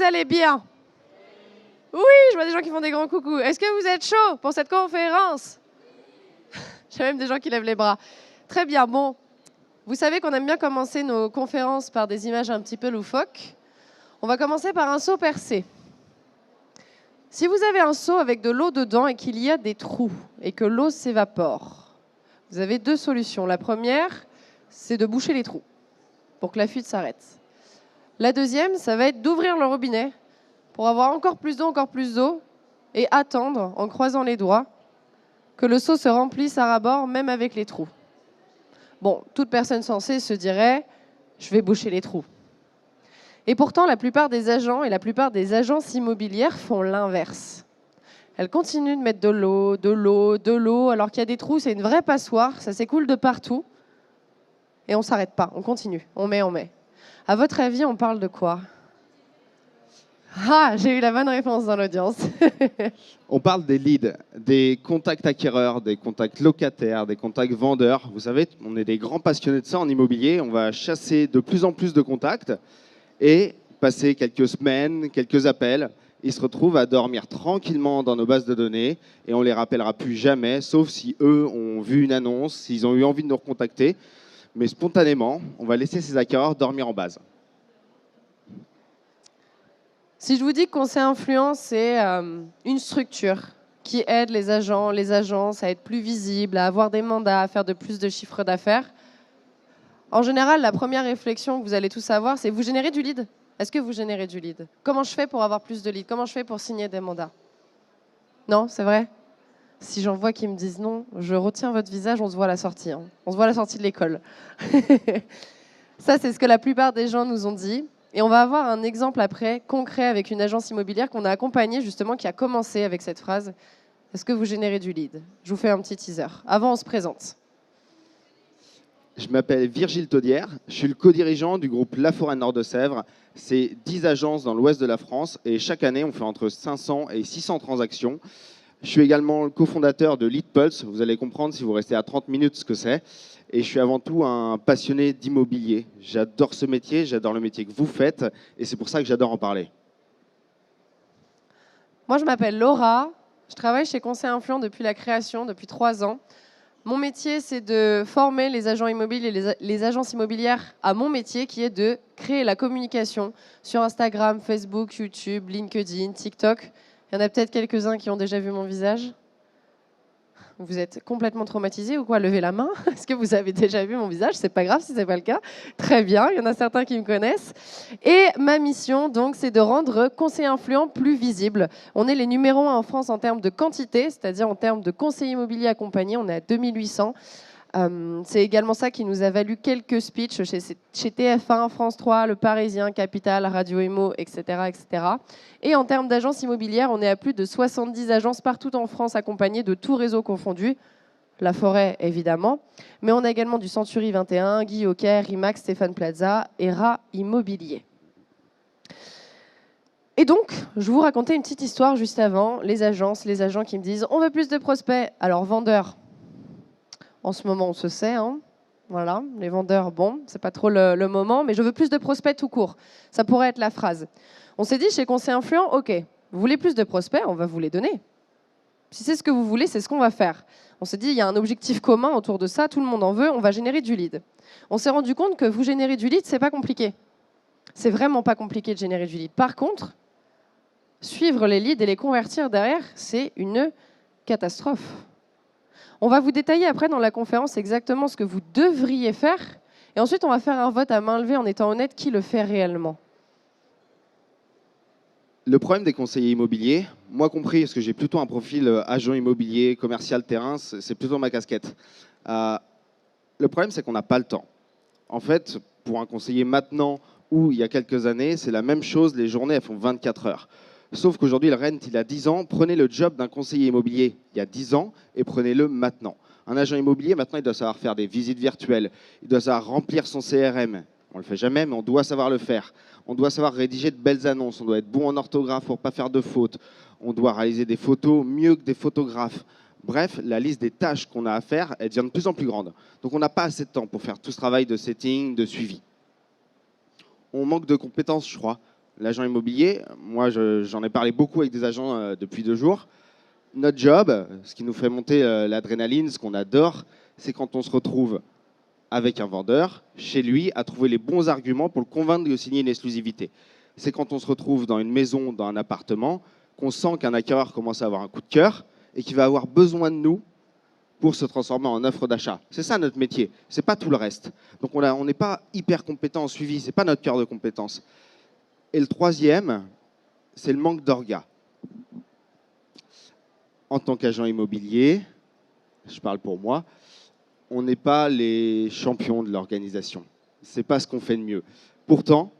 vous allez bien? Oui, je vois des gens qui font des grands coucous. Est-ce que vous êtes chaud pour cette conférence? J'ai même des gens qui lèvent les bras. Très bien, bon. Vous savez qu'on aime bien commencer nos conférences par des images un petit peu loufoques. On va commencer par un seau percé. Si vous avez un seau avec de l'eau dedans et qu'il y a des trous et que l'eau s'évapore, vous avez deux solutions. La première, c'est de boucher les trous pour que la fuite s'arrête. La deuxième, ça va être d'ouvrir le robinet pour avoir encore plus d'eau et attendre, en croisant les doigts, que le seau se remplisse à ras-bord, même avec les trous. Bon, toute personne sensée se dirait « je vais boucher les trous ». Et pourtant, la plupart des agents et la plupart des agences immobilières font l'inverse. Elles continuent de mettre de l'eau, alors qu'il y a des trous, c'est une vraie passoire, ça s'écoule de partout. Et on ne s'arrête pas, on continue, on met. À votre avis, on parle de quoi? Ah, j'ai eu la bonne réponse dans l'audience. On parle des leads, des contacts acquéreurs, des contacts locataires, des contacts vendeurs. Vous savez, on est des grands passionnés de ça en immobilier. On va chasser de plus en plus de contacts et passer quelques semaines, quelques appels. Ils se retrouvent à dormir tranquillement dans nos bases de données et on ne les rappellera plus jamais, sauf si eux ont vu une annonce, s'ils ont eu envie de nous recontacter. Mais spontanément, on va laisser ces acquéreurs dormir en base. Si je vous dis que Conseil Influent, c'est une structure qui aide les agents, les agences à être plus visibles, à avoir des mandats, à faire de plus de chiffres d'affaires, en général, la première réflexion que vous allez tous avoir, c'est vous générez du lead? Est-ce que vous générez du lead? Comment je fais pour avoir plus de leads? Comment je fais pour signer des mandats? Non, c'est vrai? Si j'en vois qui me disent non, je retiens votre visage, on se voit à la sortie. Hein. On se voit à la sortie de l'école. Ça, c'est ce que la plupart des gens nous ont dit. Et on va avoir un exemple après, concret, avec une agence immobilière qu'on a accompagnée, justement, qui a commencé avec cette phrase. Est-ce que vous générez du lead? Je vous fais un petit teaser. Avant, on se présente. Je m'appelle Virgile Taudière, je suis le co-dirigeant du groupe La Forêt Nord de Sèvres. C'est 10 agences dans l'ouest de la France et chaque année, on fait entre 500 et 600 transactions. Je suis également le cofondateur de LeadPulse. Vous allez comprendre si vous restez à 30 minutes ce que c'est. Et je suis avant tout un passionné d'immobilier. J'adore ce métier, j'adore le métier que vous faites et c'est pour ça que j'adore en parler. Moi, je m'appelle Laura. Je travaille chez Conseil Influent depuis la création, depuis 3 ans. Mon métier, c'est de former les agents immobiliers et les agences immobilières à mon métier, qui est de créer la communication sur Instagram, Facebook, YouTube, LinkedIn, TikTok. Il y en a peut-être quelques-uns qui ont déjà vu mon visage. Vous êtes complètement traumatisés ou quoi? Levez la main. Est-ce que vous avez déjà vu mon visage? C'est pas grave si c'est pas le cas. Très bien, il y en a certains qui me connaissent. Et ma mission, donc, c'est de rendre Conseil Influent plus visible. On est les numéros 1 en France en termes de quantité, c'est-à-dire en termes de conseillers immobiliers accompagnés. On est à 2800. C'est également ça qui nous a valu quelques speeches chez TF1, France 3, Le Parisien, Capital, Radio Imo, etc., etc. Et en termes d'agences immobilières, on est à plus de 70 agences partout en France accompagnées de tout réseau confondu. La Forêt, évidemment. Mais on a également du Century 21, Guy Hocker, Rimax, Stéphane Plaza et Ra Immobilier. Et donc, je vous racontais une petite histoire juste avant. Les agences, les agents qui me disent « on veut plus de prospects ». Alors, vendeurs. En ce moment, on se sait, hein. Voilà, les vendeurs, bon, c'est pas trop le moment, mais je veux plus de prospects tout court. Ça pourrait être la phrase. On s'est dit chez Conseil Influent, ok, vous voulez plus de prospects, on va vous les donner. Si c'est ce que vous voulez, c'est ce qu'on va faire. On s'est dit, il y a un objectif commun autour de ça, tout le monde en veut, on va générer du lead. On s'est rendu compte que vous générer du lead, c'est pas compliqué. C'est vraiment pas compliqué de générer du lead. Par contre, suivre les leads et les convertir derrière, c'est une catastrophe. On va vous détailler après dans la conférence exactement ce que vous devriez faire. Et ensuite, on va faire un vote à main levée en étant honnête qui le fait réellement. Le problème des conseillers immobiliers, moi compris, parce que j'ai plutôt un profil agent immobilier, commercial terrain, c'est plutôt ma casquette. Le problème, c'est qu'on n'a pas le temps. En fait, pour un conseiller maintenant ou il y a quelques années, c'est la même chose, les journées, elles font 24 heures. Sauf qu'aujourd'hui, le rent, il a 10 ans. Prenez le job d'un conseiller immobilier il y a 10 ans et prenez-le maintenant. Un agent immobilier, maintenant, il doit savoir faire des visites virtuelles. Il doit savoir remplir son CRM. On ne le fait jamais, mais on doit savoir le faire. On doit savoir rédiger de belles annonces. On doit être bon en orthographe pour ne pas faire de fautes. On doit réaliser des photos mieux que des photographes. Bref, la liste des tâches qu'on a à faire, elle devient de plus en plus grande. Donc, on n'a pas assez de temps pour faire tout ce travail de setting, de suivi. On manque de compétences, je crois. L'agent immobilier, moi j'en ai parlé beaucoup avec des agents depuis 2 jours. Notre job, ce qui nous fait monter l'adrénaline, ce qu'on adore, c'est quand on se retrouve avec un vendeur, chez lui, à trouver les bons arguments pour le convaincre de signer une exclusivité. C'est quand on se retrouve dans une maison, dans un appartement, qu'on sent qu'un acquéreur commence à avoir un coup de cœur et qu'il va avoir besoin de nous pour se transformer en offre d'achat. C'est ça notre métier, c'est pas tout le reste. Donc on n'est pas hyper compétent en suivi, c'est pas notre cœur de compétence. Et le troisième, c'est le manque d'orga. En tant qu'agent immobilier, je parle pour moi, on n'est pas les champions de l'organisation. C'est pas ce qu'on fait de mieux. Pourtant,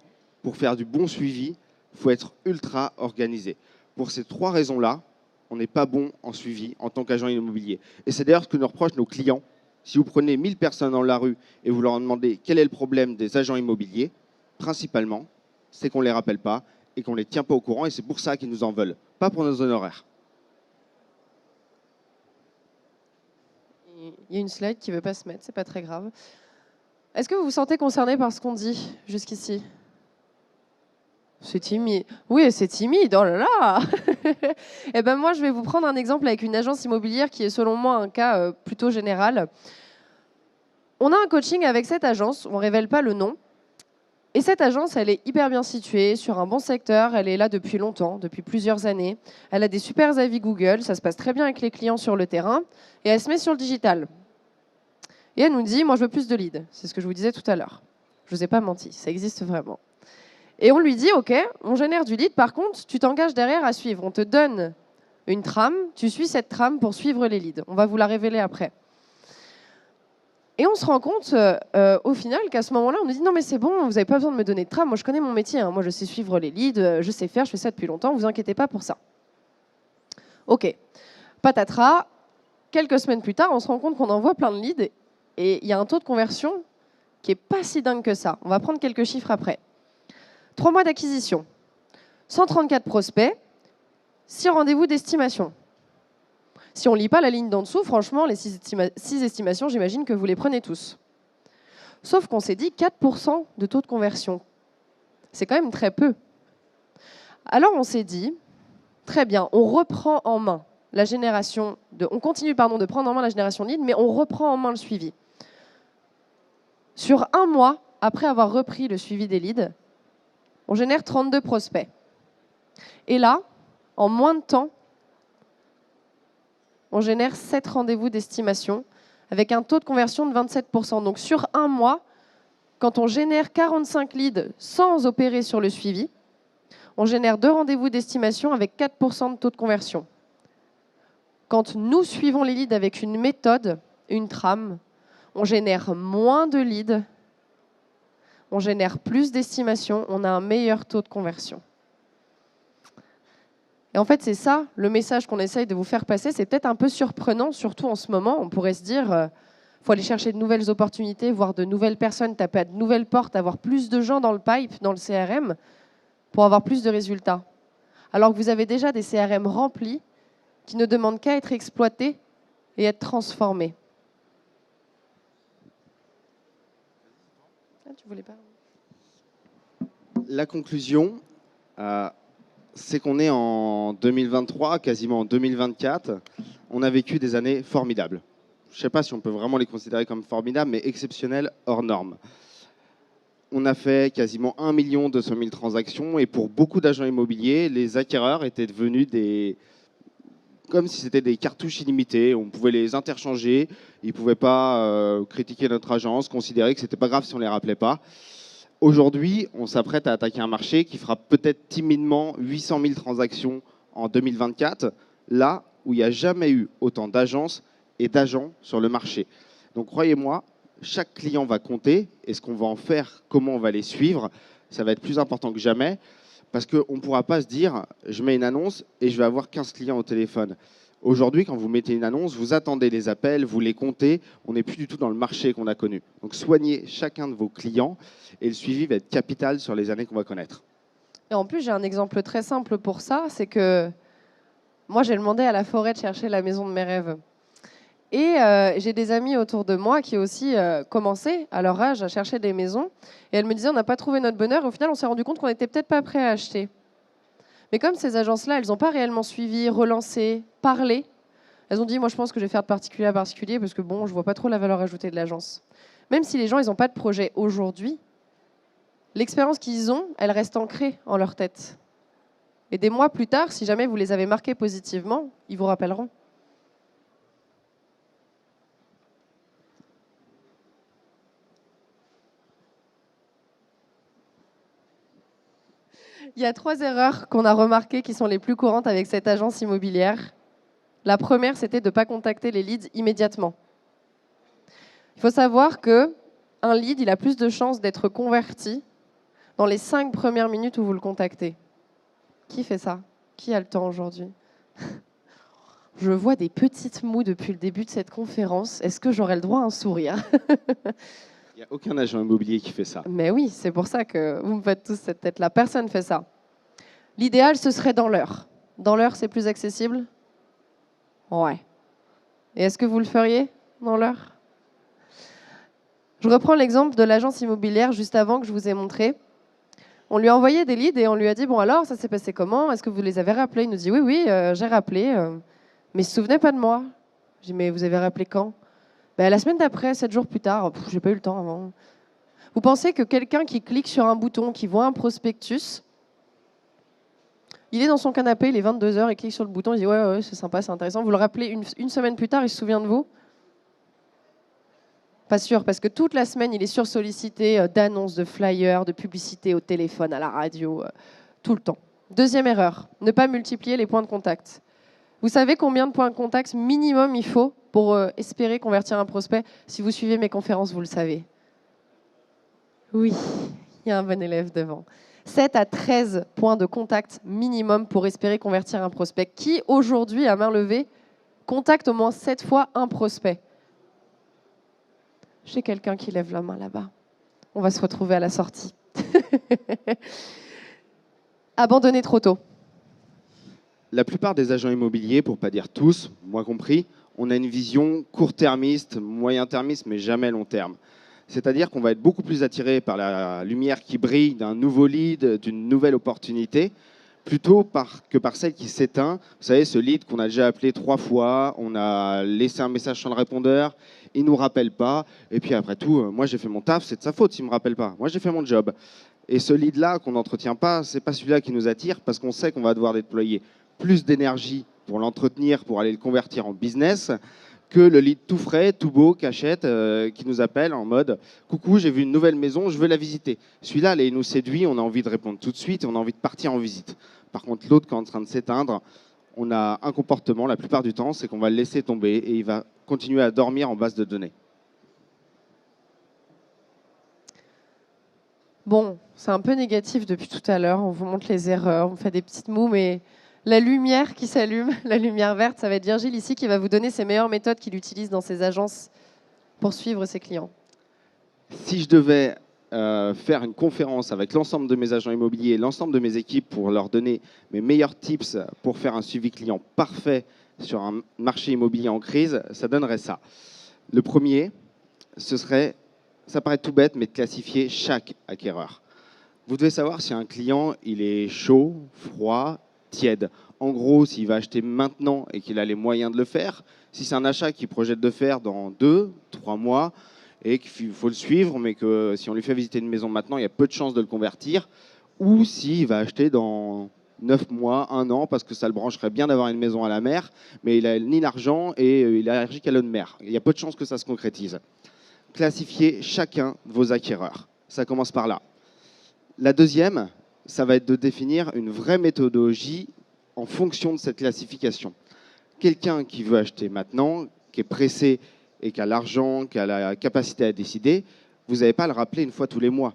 pour faire du bon suivi, il faut être ultra organisé. Pour ces 3 raisons-là, on n'est pas bon en suivi en tant qu'agent immobilier. Et c'est d'ailleurs ce que nous reprochent nos clients. Si vous prenez 1000 personnes dans la rue et vous leur demandez quel est le problème des agents immobiliers, principalement, c'est qu'on ne les rappelle pas et qu'on ne les tient pas au courant, et c'est pour ça qu'ils nous en veulent, pas pour nos honoraires. Il y a une slide qui ne veut pas se mettre, c'est pas très grave. Est-ce que vous vous sentez concerné par ce qu'on dit jusqu'ici? C'est timide. Oui, c'est timide, oh là là. Eh ben moi, je vais vous prendre un exemple avec une agence immobilière qui est selon moi un cas plutôt général. On a un coaching avec cette agence, on ne révèle pas le nom. Et cette agence, elle est hyper bien située, sur un bon secteur, elle est là depuis longtemps, depuis plusieurs années. Elle a des super avis Google, ça se passe très bien avec les clients sur le terrain, et elle se met sur le digital. Et elle nous dit, moi je veux plus de leads, c'est ce que je vous disais tout à l'heure. Je ne vous ai pas menti, ça existe vraiment. Et on lui dit, ok, on génère du lead, par contre, tu t'engages derrière à suivre. On te donne une trame, tu suis cette trame pour suivre les leads. On va vous la révéler après. Et on se rend compte au final qu'à ce moment-là, on nous dit non mais c'est bon, vous n'avez pas besoin de me donner de trame, moi je connais mon métier, hein. Moi je sais suivre les leads, je sais faire, je fais ça depuis longtemps, vous inquiétez pas pour ça. Ok, patatras, quelques semaines plus tard, on se rend compte qu'on envoie plein de leads et il y a un taux de conversion qui n'est pas si dingue que ça. On va prendre quelques chiffres après. 3 mois d'acquisition, 134 prospects, 6 rendez-vous d'estimation. Si on ne lit pas la ligne d'en dessous, franchement, les 6 estimations, j'imagine que vous les prenez tous. Sauf qu'on s'est dit 4% de taux de conversion. C'est quand même très peu. Alors on s'est dit, très bien, on reprend en main la génération on continue de prendre en main la génération de leads, mais on reprend en main le suivi. Sur 1 mois, après avoir repris le suivi des leads, on génère 32 prospects. Et là, en moins de temps, on génère 7 rendez-vous d'estimation avec un taux de conversion de 27%. Donc sur 1 mois, quand on génère 45 leads sans opérer sur le suivi, on génère 2 rendez-vous d'estimation avec 4% de taux de conversion. Quand nous suivons les leads avec une méthode, une trame, on génère moins de leads, on génère plus d'estimations, on a un meilleur taux de conversion. Et en fait, c'est ça, le message qu'on essaye de vous faire passer. C'est peut-être un peu surprenant, surtout en ce moment. On pourrait se dire, faut aller chercher de nouvelles opportunités, voir de nouvelles personnes, taper à de nouvelles portes, avoir plus de gens dans le pipe, dans le CRM, pour avoir plus de résultats. Alors que vous avez déjà des CRM remplis qui ne demandent qu'à être exploités et être transformés. Ah, tu voulais pas ? La conclusion, c'est qu'on est en 2023, quasiment en 2024. On a vécu des années formidables. Je ne sais pas si on peut vraiment les considérer comme formidables, mais exceptionnelles, hors normes. On a fait quasiment 1 200 000 transactions, et pour beaucoup d'agents immobiliers, les acquéreurs étaient devenus comme si c'était des cartouches illimitées. On pouvait les interchanger, ils ne pouvaient pas critiquer notre agence, considérer que ce n'était pas grave si on ne les rappelait pas. Aujourd'hui, on s'apprête à attaquer un marché qui fera peut-être timidement 800 000 transactions en 2024, là où il n'y a jamais eu autant d'agences et d'agents sur le marché. Donc croyez-moi, chaque client va compter, et ce qu'on va en faire, comment on va les suivre, ça va être plus important que jamais, parce qu'on ne pourra pas se dire, je mets une annonce et je vais avoir 15 clients au téléphone. Aujourd'hui, quand vous mettez une annonce, vous attendez les appels, vous les comptez. On n'est plus du tout dans le marché qu'on a connu. Donc, soignez chacun de vos clients et le suivi va être capital sur les années qu'on va connaître. Et en plus, j'ai un exemple très simple pour ça. C'est que moi, j'ai demandé à la forêt de chercher la maison de mes rêves. Et j'ai des amis autour de moi qui ont aussi commencé à leur âge à chercher des maisons. Et elles me disaient, on n'a pas trouvé notre bonheur. Et au final, on s'est rendu compte qu'on n'était peut-être pas prêt à acheter. Mais comme ces agences-là, elles n'ont pas réellement suivi, relancé, parlé, elles ont dit, moi je pense que je vais faire de particulier à particulier parce que bon, je vois pas trop la valeur ajoutée de l'agence. Même si les gens, ils n'ont pas de projet aujourd'hui, l'expérience qu'ils ont, elle reste ancrée en leur tête. Et des mois plus tard, si jamais vous les avez marqués positivement, ils vous rappelleront. Il y a 3 erreurs qu'on a remarquées qui sont les plus courantes avec cette agence immobilière. La première, c'était de ne pas contacter les leads immédiatement. Il faut savoir qu'un lead, il a plus de chances d'être converti dans les 5 premières minutes où vous le contactez. Qui fait ça? Qui a le temps aujourd'hui? Je vois des petites moues depuis le début de cette conférence. Est-ce que j'aurai le droit à un sourire? Il n'y a aucun agent immobilier qui fait ça. Mais oui, c'est pour ça que vous me faites tous cette tête-là. Personne ne fait ça. L'idéal, ce serait dans l'heure. Dans l'heure, c'est plus accessible? Ouais. Et est-ce que vous le feriez dans l'heure? Je reprends l'exemple de l'agence immobilière juste avant que je vous ai montré. On lui a envoyé des leads et on lui a dit, bon alors, ça s'est passé comment? Est-ce que vous les avez rappelés? Il nous dit, oui, oui, j'ai rappelé, mais il ne se souvenait pas de moi. Je dis, mais vous avez rappelé quand? Ben, la semaine d'après, 7 jours plus tard. J'ai pas eu le temps avant. Vous pensez que quelqu'un qui clique sur un bouton, qui voit un prospectus, il est dans son canapé, il est 22 heures, il clique sur le bouton, il dit ouais, c'est sympa, c'est intéressant. Vous le rappelez une semaine plus tard, il se souvient de vous? Pas sûr, parce que toute la semaine, il est sursollicité d'annonces, de flyers, de publicités au téléphone, à la radio, tout le temps. Deuxième erreur, ne pas multiplier les points de contact. Vous savez combien de points de contact minimum il faut pour espérer convertir un prospect? Si vous suivez mes conférences, vous le savez. Oui, il y a un bon élève devant. 7 à 13 points de contact minimum pour espérer convertir un prospect. Qui, aujourd'hui, à main levée, contacte au moins 7 fois un prospect? J'ai quelqu'un qui lève la main là-bas. On va se retrouver à la sortie. Abandonner trop tôt. La plupart des agents immobiliers, pour ne pas dire tous, moi compris, on a une vision court-termiste, moyen-termiste, mais jamais long terme. C'est-à-dire qu'on va être beaucoup plus attiré par la lumière qui brille d'un nouveau lead, d'une nouvelle opportunité, plutôt que par celle qui s'éteint. Vous savez, ce lead qu'on a déjà appelé 3 fois, on a laissé un message sur le répondeur, il ne nous rappelle pas, et puis après tout, moi j'ai fait mon taf, c'est de sa faute s'il ne me rappelle pas. Moi j'ai fait mon job. Et ce lead-là qu'on n'entretient pas, ce n'est pas celui-là qui nous attire, parce qu'on sait qu'on va devoir déployer plus d'énergie pour l'entretenir, pour aller le convertir en business, que le lead tout frais, tout beau, cachette, qui nous appelle en mode « Coucou, j'ai vu une nouvelle maison, je veux la visiter ». Celui-là, il nous séduit, on a envie de répondre tout de suite et on a envie de partir en visite. Par contre, l'autre qui est en train de s'éteindre, on a un comportement, la plupart du temps, c'est qu'on va le laisser tomber et il va continuer à dormir en base de données. Bon, c'est un peu négatif depuis tout à l'heure. On vous montre les erreurs, on fait des petites moues, mais la lumière qui s'allume, la lumière verte, ça va être Virgile ici qui va vous donner ses meilleures méthodes qu'il utilise dans ses agences pour suivre ses clients. Si je devais faire une conférence avec l'ensemble de mes agents immobiliers et l'ensemble de mes équipes pour leur donner mes meilleurs tips pour faire un suivi client parfait sur un marché immobilier en crise, ça donnerait ça. Le premier, ce serait, ça paraît tout bête, mais de classifier chaque acquéreur. Vous devez savoir si un client il est chaud, froid, tiède. En gros, s'il va acheter maintenant et qu'il a les moyens de le faire, si c'est un achat qu'il projette de faire dans 2, 3 mois et qu'il faut le suivre, mais que si on lui fait visiter une maison maintenant, il y a peu de chances de le convertir, ou s'il va acheter dans 9 mois, 1 an, parce que ça le brancherait bien d'avoir une maison à la mer, mais il n'a ni l'argent et il est allergique à l'eau de mer. Il y a peu de chances que ça se concrétise. Classifiez chacun de vos acquéreurs. Ça commence par là. La deuxième, ça va être de définir une vraie méthodologie en fonction de cette classification. Quelqu'un qui veut acheter maintenant, qui est pressé et qui a l'argent, qui a la capacité à décider, vous n'allez pas le rappeler une fois tous les mois.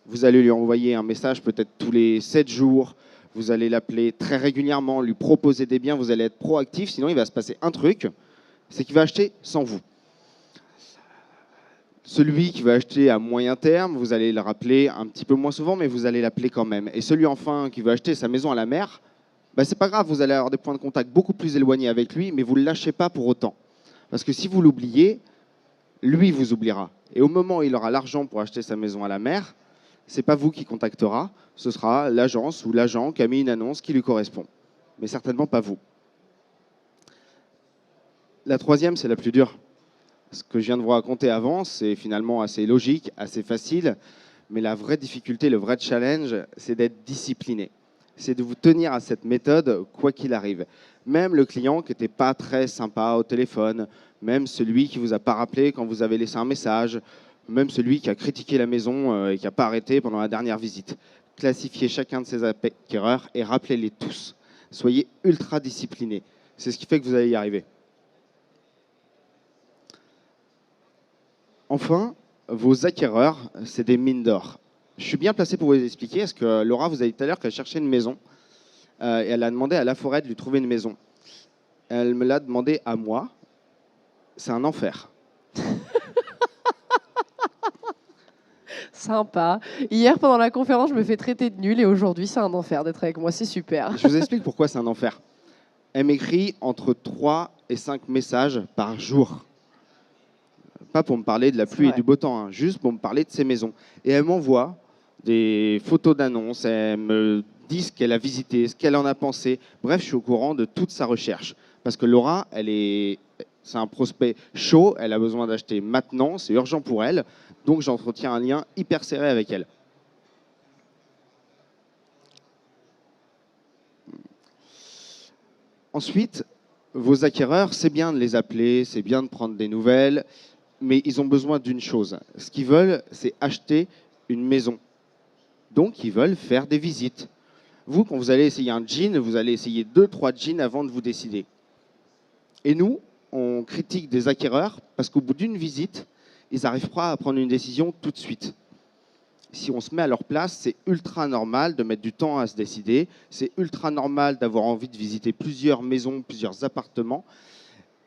Vous allez lui envoyer un message peut-être tous les 7 jours, vous allez l'appeler très régulièrement, lui proposer des biens, vous allez être proactif, sinon il va se passer un truc, c'est qu'il va acheter sans vous. Celui qui va acheter à moyen terme, vous allez le rappeler un petit peu moins souvent, mais vous allez l'appeler quand même. Et celui enfin qui veut acheter sa maison à la mer, bah, c'est pas grave, vous allez avoir des points de contact beaucoup plus éloignés avec lui, mais vous ne le lâchez pas pour autant. Parce que si vous l'oubliez, lui vous oubliera. Et au moment où il aura l'argent pour acheter sa maison à la mer, ce n'est pas vous qui contactera, ce sera l'agence ou l'agent qui a mis une annonce qui lui correspond. Mais certainement pas vous. La troisième, c'est la plus dure. Ce que je viens de vous raconter avant, c'est finalement assez logique, assez facile. Mais la vraie difficulté, le vrai challenge, c'est d'être discipliné. C'est de vous tenir à cette méthode quoi qu'il arrive. Même le client qui n'était pas très sympa au téléphone, même celui qui ne vous a pas rappelé quand vous avez laissé un message, même celui qui a critiqué la maison et qui n'a pas arrêté pendant la dernière visite. Classifiez chacun de ces acquéreurs et rappelez-les tous. Soyez ultra disciplinés. C'est ce qui fait que vous allez y arriver. Enfin, vos acquéreurs, c'est des mines d'or. Je suis bien placé pour vous les expliquer, parce que Laura vous a dit tout à l'heure qu'elle cherchait une maison, et elle a demandé à Laforêt de lui trouver une maison. Elle me l'a demandé à moi. C'est un enfer. Sympa. Hier, pendant la conférence, je me fais traiter de nulle et aujourd'hui, c'est un enfer d'être avec moi. C'est super. Je vous explique pourquoi c'est un enfer. Elle m'écrit entre 3 et 5 messages par jour. Pas pour me parler de la pluie et du beau temps, hein, juste pour me parler de ses maisons. Et elle m'envoie des photos d'annonces, elle me dit ce qu'elle a visité, ce qu'elle en a pensé. Bref, je suis au courant de toute sa recherche. Parce que Laura, c'est un prospect chaud, elle a besoin d'acheter maintenant, c'est urgent pour elle. Donc j'entretiens un lien hyper serré avec elle. Ensuite, vos acquéreurs, c'est bien de les appeler, c'est bien de prendre des nouvelles, mais ils ont besoin d'une chose. Ce qu'ils veulent, c'est acheter une maison. Donc, ils veulent faire des visites. Vous, quand vous allez essayer un jean, vous allez essayer 2-3 jeans avant de vous décider. Et nous, on critique des acquéreurs parce qu'au bout d'une visite, ils n'arrivent pas à prendre une décision tout de suite. Si on se met à leur place, c'est ultra normal de mettre du temps à se décider. C'est ultra normal d'avoir envie de visiter plusieurs maisons, plusieurs appartements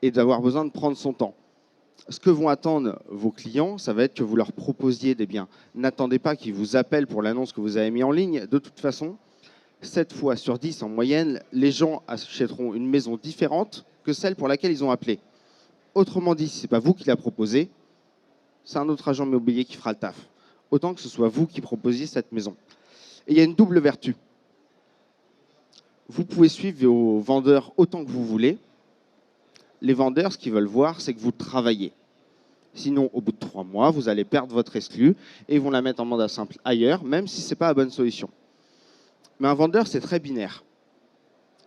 et d'avoir besoin de prendre son temps. Ce que vont attendre vos clients, ça va être que vous leur proposiez des biens. N'attendez pas qu'ils vous appellent pour l'annonce que vous avez mise en ligne. De toute façon, 7 fois sur 10 en moyenne, les gens achèteront une maison différente que celle pour laquelle ils ont appelé. Autrement dit, si ce n'est pas vous qui la proposez, c'est un autre agent immobilier qui fera le taf. Autant que ce soit vous qui proposiez cette maison. Et il y a une double vertu. Vous pouvez suivre vos vendeurs autant que vous voulez. Les vendeurs, ce qu'ils veulent voir, c'est que vous travaillez. Sinon, au bout de 3 mois, vous allez perdre votre exclu et ils vont la mettre en mandat simple ailleurs, même si ce n'est pas la bonne solution. Mais un vendeur, c'est très binaire.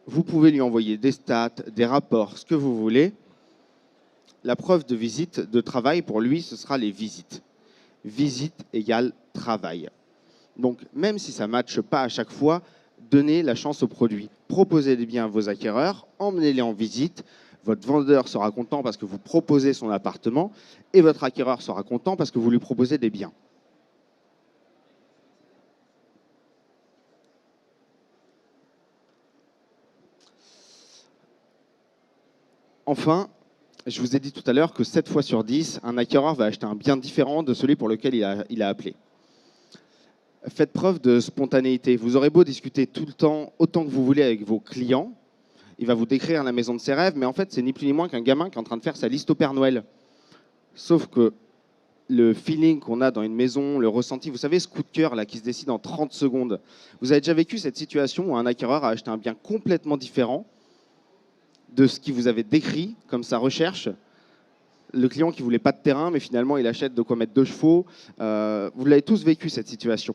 Vous pouvez lui envoyer des stats, des rapports, ce que vous voulez. La preuve de visite, de travail, pour lui, ce sera les visites. Visite égale travail. Donc, même si ça ne matche pas à chaque fois, donnez la chance au produit. Proposez des biens à vos acquéreurs, emmenez-les en visite. Votre vendeur sera content parce que vous proposez son appartement et votre acquéreur sera content parce que vous lui proposez des biens. Enfin, je vous ai dit tout à l'heure que 7 fois sur 10, un acquéreur va acheter un bien différent de celui pour lequel il a appelé. Faites preuve de spontanéité. Vous aurez beau discuter tout le temps, autant que vous voulez avec vos clients, il va vous décrire la maison de ses rêves, mais en fait, c'est ni plus ni moins qu'un gamin qui est en train de faire sa liste au Père Noël. Sauf que le feeling qu'on a dans une maison, le ressenti, vous savez, ce coup de cœur là qui se décide en 30 secondes. Vous avez déjà vécu cette situation où un acquéreur a acheté un bien complètement différent de ce qu'il vous avait décrit comme sa recherche. Le client qui ne voulait pas de terrain, mais finalement, il achète de quoi mettre 2 chevaux. Vous l'avez tous vécu, cette situation.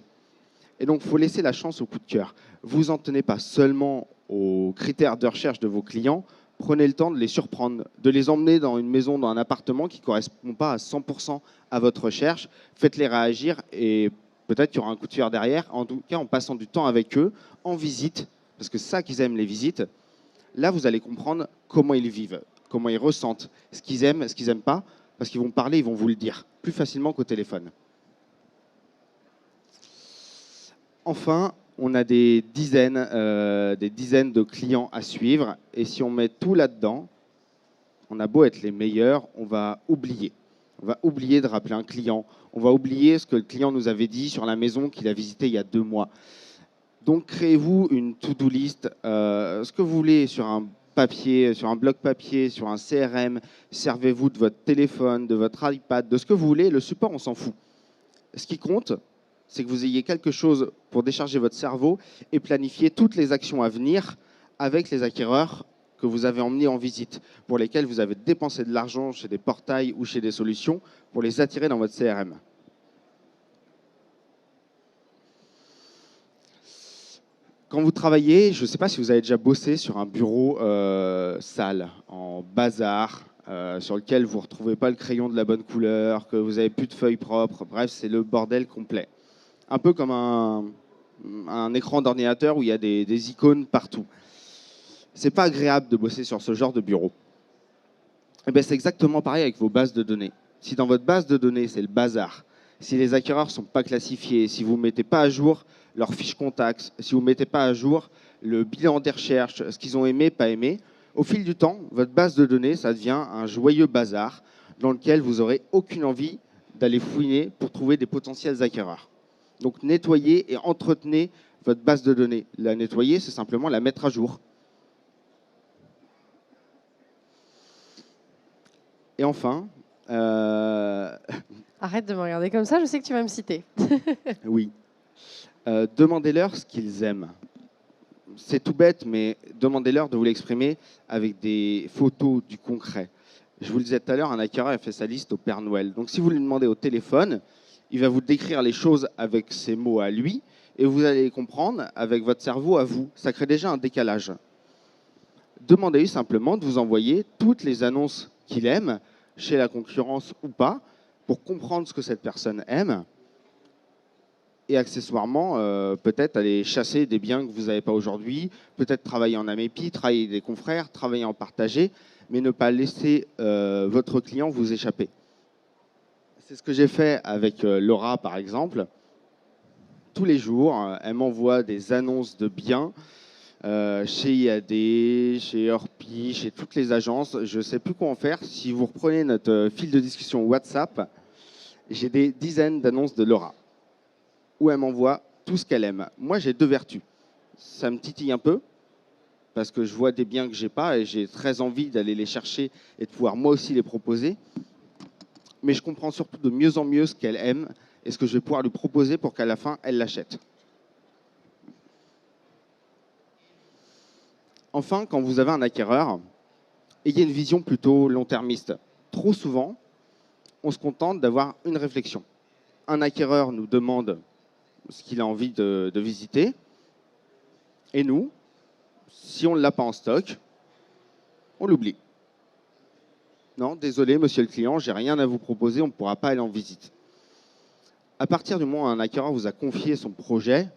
Et donc, il faut laisser la chance au coup de cœur. Vous en tenez pas seulement aux critères de recherche de vos clients, prenez le temps de les surprendre, de les emmener dans une maison, dans un appartement qui ne correspond pas à 100% à votre recherche. Faites-les réagir et peut-être qu'il y aura un coup de cœur derrière. En tout cas, en passant du temps avec eux, en visite, parce que c'est ça qu'ils aiment, les visites. Là, vous allez comprendre comment ils vivent, comment ils ressentent, ce qu'ils aiment, ce qu'ils n'aiment pas, parce qu'ils vont parler, ils vont vous le dire, plus facilement qu'au téléphone. Enfin, on a des dizaines de clients à suivre, et si on met tout là-dedans, on a beau être les meilleurs, on va oublier. On va oublier de rappeler un client, on va oublier ce que le client nous avait dit sur la maison qu'il a visitée il y a 2 mois. Donc, créez-vous une to-do list, ce que vous voulez, sur un papier, sur un bloc papier, sur un CRM, servez-vous de votre téléphone, de votre iPad, de ce que vous voulez, le support, on s'en fout. Ce qui compte, c'est que vous ayez quelque chose pour décharger votre cerveau et planifier toutes les actions à venir avec les acquéreurs que vous avez emmenés en visite, pour lesquels vous avez dépensé de l'argent chez des portails ou chez des solutions pour les attirer dans votre CRM. Quand vous travaillez, je ne sais pas si vous avez déjà bossé sur un bureau sale, en bazar, sur lequel vous ne retrouvez pas le crayon de la bonne couleur, que vous n'avez plus de feuilles propres, bref, c'est le bordel complet. Un peu comme un écran d'ordinateur où il y a des icônes partout. C'est pas agréable de bosser sur ce genre de bureau. Et bien, c'est exactement pareil avec vos bases de données. Si dans votre base de données, c'est le bazar, si les acquéreurs ne sont pas classifiés, si vous ne mettez pas à jour leurs fiches contacts, si vous ne mettez pas à jour le bilan des recherches, ce qu'ils ont aimé, pas aimé, au fil du temps, votre base de données, ça devient un joyeux bazar dans lequel vous n'aurez aucune envie d'aller fouiner pour trouver des potentiels acquéreurs. Donc, nettoyez et entretenez votre base de données. La nettoyer, c'est simplement la mettre à jour. Et enfin... Arrête de me regarder comme ça, je sais que tu vas me citer. Oui. Demandez-leur ce qu'ils aiment. C'est tout bête, mais demandez-leur de vous l'exprimer avec des photos du concret. Je vous le disais tout à l'heure, un acquéreur a fait sa liste au Père Noël. Donc si vous lui demandez au téléphone, il va vous décrire les choses avec ses mots à lui, et vous allez les comprendre avec votre cerveau à vous. Ça crée déjà un décalage. Demandez-lui simplement de vous envoyer toutes les annonces qu'il aime, chez la concurrence ou pas, pour comprendre ce que cette personne aime, et accessoirement, peut-être aller chasser des biens que vous n'avez pas aujourd'hui, peut-être travailler en amépi, travailler avec des confrères, travailler en partagé, mais ne pas laisser votre client vous échapper. C'est ce que j'ai fait avec Laura, par exemple. Tous les jours, elle m'envoie des annonces de biens chez IAD, chez Orpi, chez toutes les agences. Je ne sais plus quoi en faire. Si vous reprenez notre fil de discussion WhatsApp, j'ai des dizaines d'annonces de Laura où elle m'envoie tout ce qu'elle aime. Moi, j'ai deux vertus. Ça me titille un peu, parce que je vois des biens que je n'ai pas et j'ai très envie d'aller les chercher et de pouvoir moi aussi les proposer. Mais je comprends surtout de mieux en mieux ce qu'elle aime et ce que je vais pouvoir lui proposer pour qu'à la fin, elle l'achète. Enfin, quand vous avez un acquéreur, ayez une vision plutôt long-termiste. Trop souvent, on se contente d'avoir une réflexion. Un acquéreur nous demande ce qu'il a envie de visiter. Et nous, si on ne l'a pas en stock, on l'oublie. Non, désolé, monsieur le client, j'ai rien à vous proposer, on ne pourra pas aller en visite. À partir du moment où un acquéreur vous a confié son projet,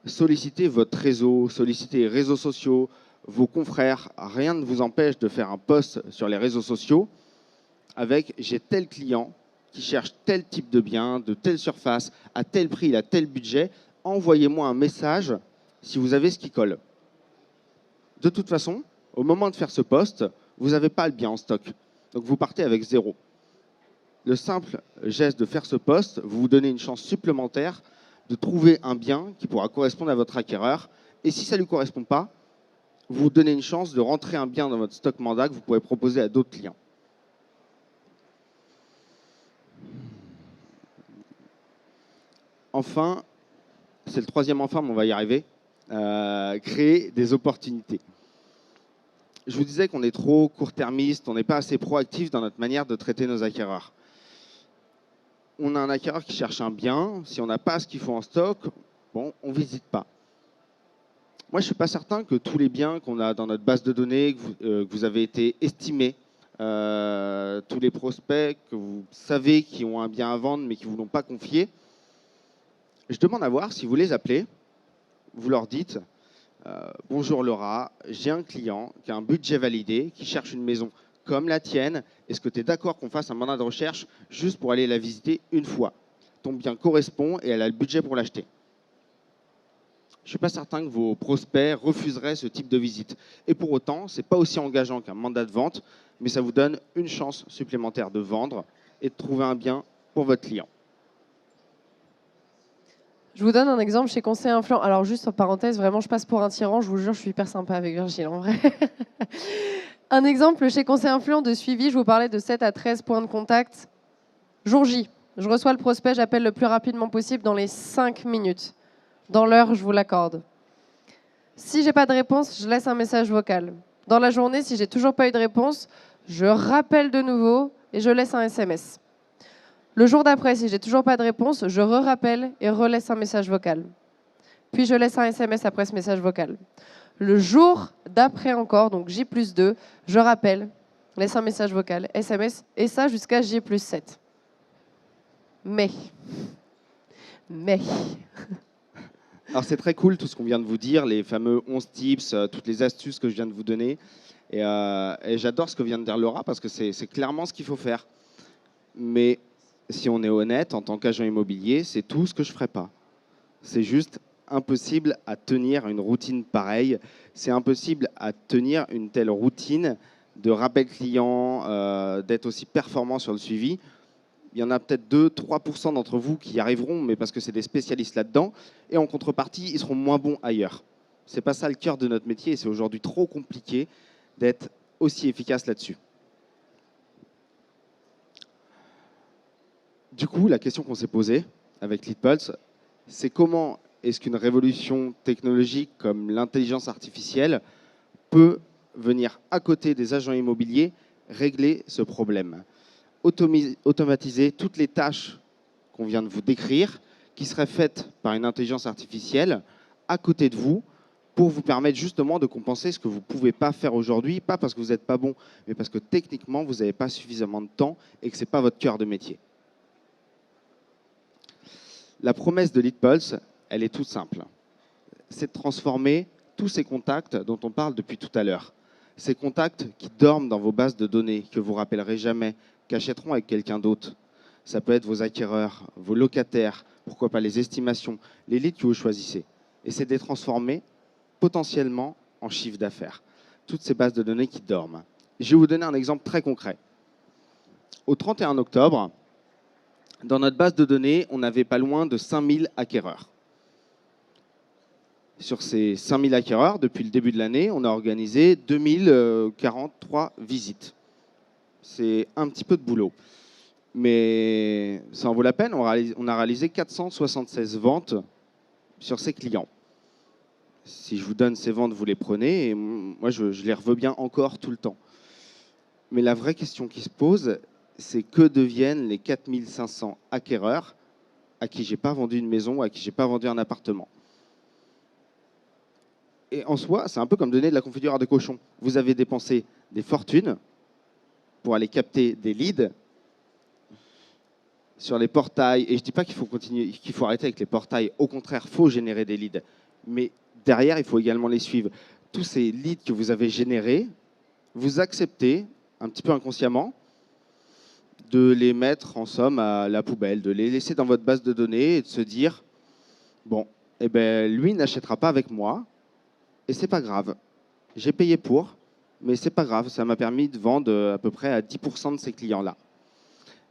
sollicitez votre réseau, sollicitez les réseaux sociaux, vos confrères. Rien ne vous empêche de faire un post sur les réseaux sociaux avec « j'ai tel client » qui cherche tel type de bien, de telle surface, à tel prix, à tel budget, envoyez-moi un message si vous avez ce qui colle. De toute façon, au moment de faire ce post, vous n'avez pas le bien en stock. Donc vous partez avec 0. Le simple geste de faire ce post, vous vous donnez une chance supplémentaire de trouver un bien qui pourra correspondre à votre acquéreur. Et si ça ne lui correspond pas, vous vous donnez une chance de rentrer un bien dans votre stock mandat que vous pourrez proposer à d'autres clients. Enfin, c'est le troisième enfin, mais on va y arriver, créer des opportunités. Je vous disais qu'on est trop court-termiste, on n'est pas assez proactif dans notre manière de traiter nos acquéreurs. On a un acquéreur qui cherche un bien, si on n'a pas ce qu'il faut en stock, bon, on ne visite pas. Moi, je ne suis pas certain que tous les biens qu'on a dans notre base de données, que vous avez été estimés, tous les prospects que vous savez qui ont un bien à vendre mais qui ne vous l'ont pas confié, je demande à voir si vous les appelez, vous leur dites « Bonjour Laura, j'ai un client qui a un budget validé, qui cherche une maison comme la tienne. Est-ce que tu es d'accord qu'on fasse un mandat de recherche juste pour aller la visiter une fois? Ton bien correspond et elle a le budget pour l'acheter. » Je ne suis pas certain que vos prospects refuseraient ce type de visite. Et pour autant, ce n'est pas aussi engageant qu'un mandat de vente, mais ça vous donne une chance supplémentaire de vendre et de trouver un bien pour votre client. Je vous donne un exemple chez Conseil Influent. Alors juste en parenthèse, vraiment je passe pour un tyran, je vous jure, je suis hyper sympa avec Virgile en vrai. Un exemple chez Conseil Influent de suivi, je vous parlais de 7 à 13 points de contact. Jour J, je reçois le prospect, j'appelle le plus rapidement possible dans les 5 minutes. Dans l'heure, je vous l'accorde. Si j'ai pas de réponse, je laisse un message vocal. Dans la journée, si j'ai toujours pas eu de réponse, je rappelle de nouveau et je laisse un SMS. Le jour d'après, si j'ai toujours pas de réponse, je rappelle et relaisse un message vocal. Puis je laisse un SMS après ce message vocal. Le jour d'après encore, donc J+2, je rappelle, laisse un message vocal, SMS, et ça jusqu'à J+7. Mais. Alors c'est très cool tout ce qu'on vient de vous dire, les fameux 11 tips, toutes les astuces que je viens de vous donner. Et j'adore ce que vient de dire Laura parce que c'est clairement ce qu'il faut faire. Mais si on est honnête, en tant qu'agent immobilier, c'est tout ce que je ne ferai pas. C'est juste impossible à tenir une routine pareille. C'est impossible à tenir une telle routine de rappel client, d'être aussi performant sur le suivi. Il y en a peut-être 2-3% d'entre vous qui y arriveront, mais parce que c'est des spécialistes là-dedans. Et en contrepartie, ils seront moins bons ailleurs. Ce n'est pas ça le cœur de notre métier et c'est aujourd'hui trop compliqué d'être aussi efficace là-dessus. Du coup, la question qu'on s'est posée avec LeadPulse, c'est comment est-ce qu'une révolution technologique comme l'intelligence artificielle peut venir à côté des agents immobiliers régler ce problème. Automatiser toutes les tâches qu'on vient de vous décrire, qui seraient faites par une intelligence artificielle à côté de vous, pour vous permettre justement de compenser ce que vous ne pouvez pas faire aujourd'hui, pas parce que vous n'êtes pas bon, mais parce que techniquement, vous n'avez pas suffisamment de temps et que ce n'est pas votre cœur de métier. La promesse de LeadPulse, elle est toute simple. C'est de transformer tous ces contacts dont on parle depuis tout à l'heure. Ces contacts qui dorment dans vos bases de données, que vous ne rappellerez jamais, qu'achèteront avec quelqu'un d'autre. Ça peut être vos acquéreurs, vos locataires, pourquoi pas les estimations, les leads que vous choisissez. Et c'est de les transformer potentiellement en chiffre d'affaires. Toutes ces bases de données qui dorment. Je vais vous donner un exemple très concret. Au 31 octobre, dans notre base de données, on n'avait pas loin de 5000 acquéreurs. Sur ces 5000 acquéreurs, depuis le début de l'année, on a organisé 2043 visites. C'est un petit peu de boulot. Mais ça en vaut la peine. On a réalisé 476 ventes sur ces clients. Si je vous donne ces ventes, vous les prenez. Et moi, je les reveux bien encore tout le temps. Mais la vraie question qui se pose, c'est que deviennent les 4500 acquéreurs à qui je n'ai pas vendu une maison, à qui je n'ai pas vendu un appartement. Et en soi, c'est un peu comme donner de la confiture à des cochons. Vous avez dépensé des fortunes pour aller capter des leads sur les portails. Et je ne dis pas qu'il faut continuer, qu'il faut arrêter avec les portails. Au contraire, il faut générer des leads. Mais derrière, il faut également les suivre. Tous ces leads que vous avez générés, vous acceptez, un petit peu inconsciemment, de les mettre en somme à la poubelle, de les laisser dans votre base de données et de se dire, bon, eh ben, lui n'achètera pas avec moi et c'est pas grave. J'ai payé pour, mais c'est pas grave, ça m'a permis de vendre à peu près à 10% de ces clients-là.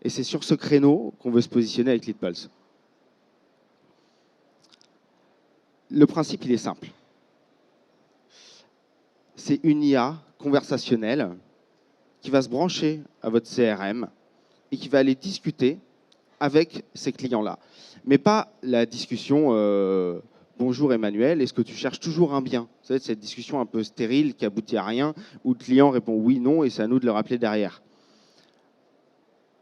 Et c'est sur ce créneau qu'on veut se positionner avec LeadPulse. Le principe, il est simple. C'est une IA conversationnelle qui va se brancher à votre CRM et qui va aller discuter avec ces clients-là. Mais pas la discussion bonjour Emmanuel, est-ce que tu cherches toujours un bien? Vous savez, cette discussion un peu stérile qui aboutit à rien, où le client répond oui, non, et c'est à nous de le rappeler derrière.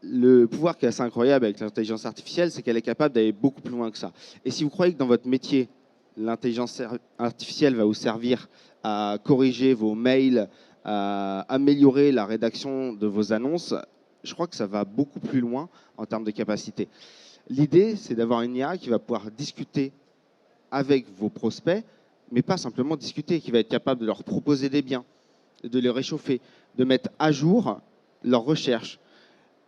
Le pouvoir qui est assez incroyable avec l'intelligence artificielle, c'est qu'elle est capable d'aller beaucoup plus loin que ça. Et si vous croyez que dans votre métier, l'intelligence artificielle va vous servir à corriger vos mails, à améliorer la rédaction de vos annonces, je crois que ça va beaucoup plus loin en termes de capacité. L'idée, c'est d'avoir une IA qui va pouvoir discuter avec vos prospects, mais pas simplement discuter, qui va être capable de leur proposer des biens, de les réchauffer, de mettre à jour leurs recherches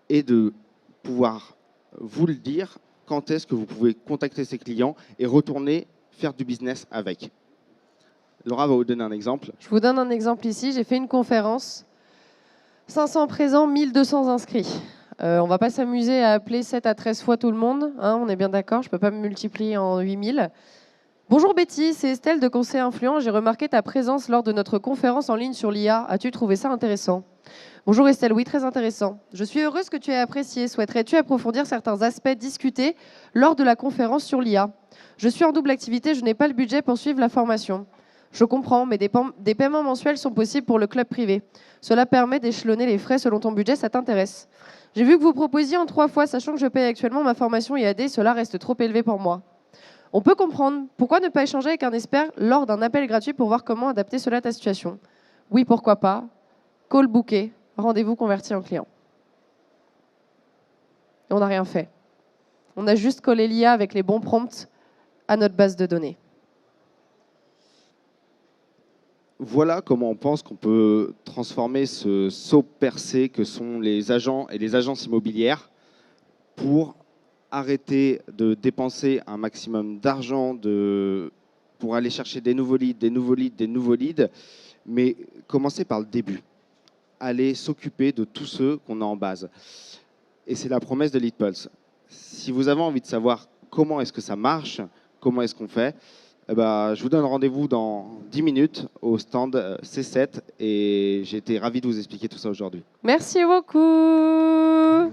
et de pouvoir vous le dire quand est-ce que vous pouvez contacter ces clients et retourner faire du business avec. Laura va vous donner un exemple. Je vous donne un exemple ici. J'ai fait une conférence. 500 présents, 1200 inscrits. On va pas s'amuser à appeler 7 à 13 fois tout le monde, hein, on est bien d'accord, je peux pas me multiplier en 8000. Bonjour Betty, c'est Estelle de Conseil Influent. J'ai remarqué ta présence lors de notre conférence en ligne sur l'IA. As-tu trouvé ça intéressant? Bonjour Estelle, oui, très intéressant. Je suis heureuse que tu aies apprécié. Souhaiterais-tu approfondir certains aspects discutés lors de la conférence sur l'IA? Je suis en double activité, je n'ai pas le budget pour suivre la formation. Je comprends, mais des paiements mensuels sont possibles pour le club privé. Cela permet d'échelonner les frais selon ton budget, ça t'intéresse? J'ai vu que vous proposiez en 3 fois, sachant que je paye actuellement ma formation IAD, cela reste trop élevé pour moi. On peut comprendre. Pourquoi ne pas échanger avec un expert lors d'un appel gratuit pour voir comment adapter cela à ta situation? Oui, pourquoi pas. Call booké. Rendez-vous converti en client. Et on n'a rien fait. On a juste collé l'IA avec les bons prompts à notre base de données. Voilà comment on pense qu'on peut transformer ce saut percé que sont les agents et les agences immobilières pour arrêter de dépenser un maximum d'argent pour aller chercher des nouveaux leads, des nouveaux leads, des nouveaux leads, mais commencer par le début. Aller s'occuper de tous ceux qu'on a en base. Et c'est la promesse de LeadPulse. Si vous avez envie de savoir comment est-ce que ça marche, comment est-ce qu'on fait, eh ben, je vous donne rendez-vous dans 10 minutes au stand C7 et j'ai été ravi de vous expliquer tout ça aujourd'hui. Merci beaucoup.